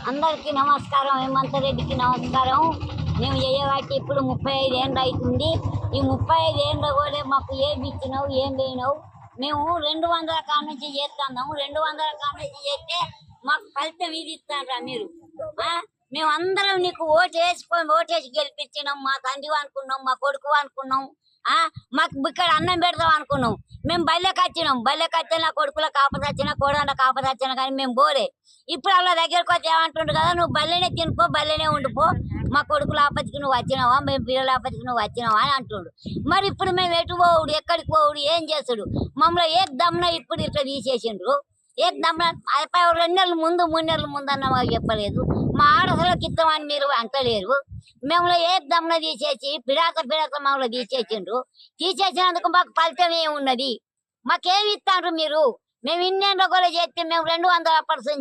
అందరికీ నమస్కారం. హేమంత్ రెడ్డికి నమస్కారం. మేము చేయబట్టి ఇప్పుడు 35 ఏళ్ళు అవుతుంది. ఈ 35 ఏళ్ళు కూడా మాకు ఏమి ఇచ్చినావు, ఏం లేనావు. మేము 200 కాడ నుంచి చేస్తున్నాము. 200 కాడ నుంచి చేస్తే మాకు ఫలితం ఇది ఇస్తారా మీరు? మేము అందరం నీకు ఓటేసి గెలిపించినాం. మా తండ్రి అనుకున్నాం, మా కొడుకు అనుకున్నాం. మాకు ఇక్కడ అన్నం పెడతాం అనుకున్నాం. మేము బల్లెకి వచ్చిన కొడుకులకు ఆపదొచ్చినా కోడళ్ళ ఆపదొచ్చినా కానీ మేము పోలే. ఇప్పుడు అలా దగ్గరకు వచ్చి ఏమంటుండ్రు కదా, నువ్వు బల్లెనే తినిపో, బల్లెనే ఉండిపో, మా కొడుకుల ఆపత్తికి నువ్వు వచ్చినావా, మేము పిల్లల ఆపత్తికి నువ్వు వచ్చినావా అని అంటుండు. మరి ఇప్పుడు మేము ఎటు పోవుడు, ఎక్కడికి పోవుడు, ఏం చేస్తుడు? మమ్మల్ని ఏ దమ్మున ఇప్పుడు ఇట్లా తీసేసిండ్రు. ఏ దమ్మున 2 నెలల ముందు 3 నెలల ముందు అన్న మాకు చెప్పలేదు. మా ఆడసలకు ఇస్తామని మీరు అంటలేరు. మేము ఏ దమ్మున తీసేసి పిడాక మమ్మల్ని తీసేసిండ్రు. తీసేసినందుకు మాకు ఫలితం ఏమున్నది? మాకేమి ఇస్తాండ్రు మీరు? మేము ఇన్నేళ్ళు కూడా చేస్తే మేము 200%